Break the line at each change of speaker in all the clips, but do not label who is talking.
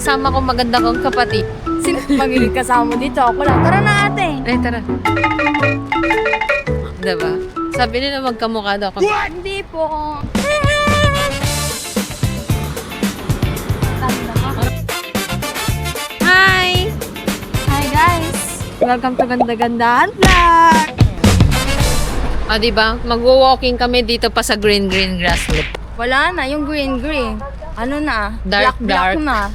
kasama ko maganda kong kapatid.
Sino magiging kasama mo dito? Ako lang. Tara na ate.
Ay, tara. Diba? Sabi nila magkamukha daw kami.
Hindi po.
Hi!
Hi guys. Welcome to Ganda-Gandahan Vlog.
O, diba? Mag-walking kami dito pa sa green grass lip.
Wala na, yung green. Ano na?
Dark.
Black na.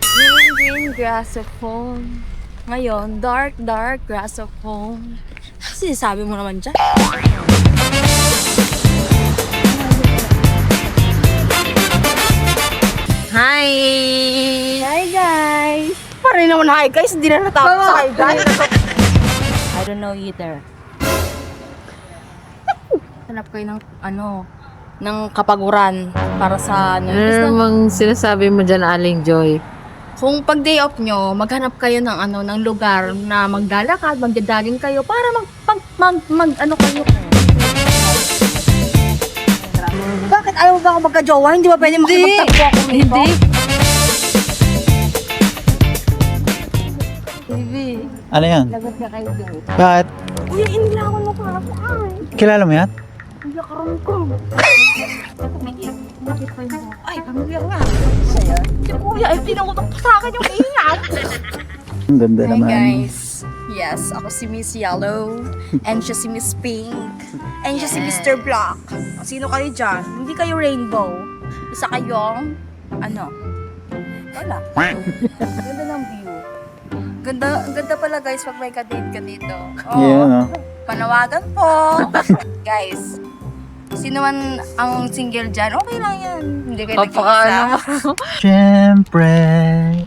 Green grass of home. Ngayon, dark grass of home. Sinasabi mo naman dyan.
Hi!
Hi guys! Parang naman hi guys, hindi na natapos sa hi guys. I don't know either. Hanap kayo ng ng kapaguran para sa
Ano namang sinasabi mo dyan, Aling Joy?
Kung pag day off nyo, maghanap kayo ng ng lugar na maglalakad, magdadaging kayo para ano kayo. Bakit ayaw ba ako magka-jowa? Hindi ba pwede makipagtagpo ako nito? Baby,
Ano yan?
lagot na kayo din.
Bakit?
Uy, inilawan mo para sa ay.
Kilala mo yan?
Kuya karon ko. Bakit pa yun? Ay, pamilya nga. Si Kuya, ay pinangutok pa sa akin yung ingat.
Ang ganda
Hi
naman.
guys. Yes, ako si Miss Yellow. And siya si Miss Pink. And siya si Mr. Black. Sino kayo dyan? Hindi kayo rainbow. Isa kayong, wala. Ganda ng view. Ganda pala guys pag may kadate ka dito. Oh,
Yeah, no?
panawagan po. Guys, sino man ang single dyan, okay lang yan. Hindi kayo nag-iisa.
Siyempre,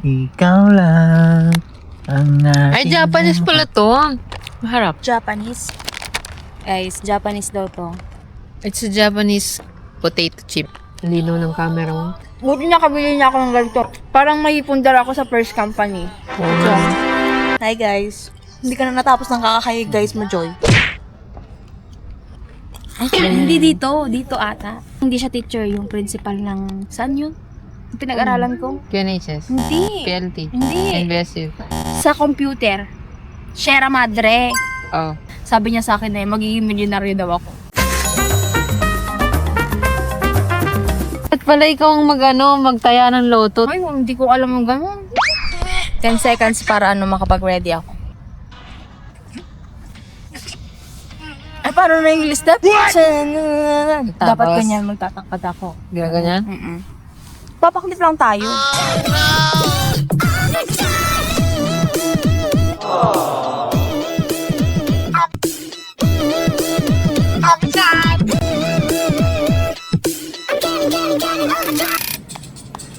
ikaw lang ang
Ay, Japanese pala to. Maharap.
Japanese. Guys, Japanese daw to.
It's a Japanese potato chip. Lino ng camera mo.
Buti nakabili niya ako ng ganito. Parang may pundar ako sa first company. So, hi guys. Hindi ka na natapos ng kakakay guys mo, Joy. Hindi dito. Dito ata. Hindi siya teacher, yung principal ng... Saan yun? Yung pinag-aralan ko?
PNHS.
Hindi.
PLT.
Hindi.
NBSU.
Sa computer. Sierra Madre.
Oh.
Sabi niya sa akin na magiging milyonaryo daw ako.
At pala ikaw ang magtaya ng loto.
Ay, hindi ko alam yung gano'n. 10 seconds para makapag-ready ako. Ay, paano na yung step? Dapat ganyan magtatangkad ako.
Ganyan?
Papaklit lang tayo.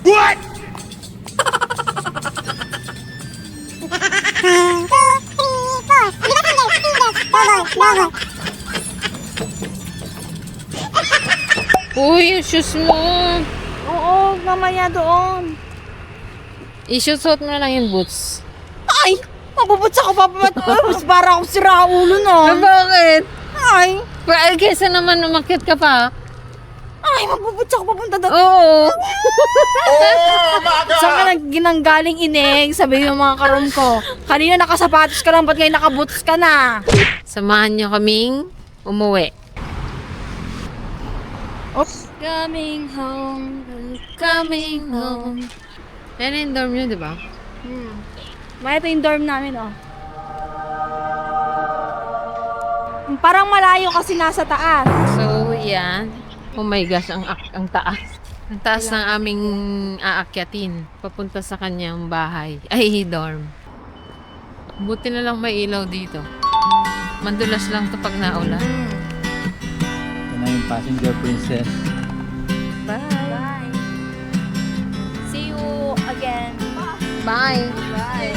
What?
Uy, yung shoes mo.
Oo, mamaya doon.
I-shoot mo na lang yung boots.
Ay! Mabubutsa ko pa mas para akong sira ulo
Ah,
nun.
bakit?
Ay!
Well, kesa naman umakyat ka pa.
Ay, magbubutsa ko papunta doon.
Oo.
Saan ka ginanggaling inig? Sabi yung mga karom ko. Kanina nakasapatos ka lang, ba't ngayon nakaboots ka na?
Samahan niyo kaming umuwi.
Coming home.
Coming home. Yan yung dorm niyo, di ba?
May ito yung dorm namin, oh. Parang malayo kasi nasa taas.
So, yan. Oh my gosh, ang taas. Ang taas ng aming aakyatin. Papunta sa kanyang bahay. Ay, dorm. Buti na lang may ilaw dito. Mandulas lang to pag naulan.
Ito na yung passenger princess.
Bye. See you again.
Bye!
Bye.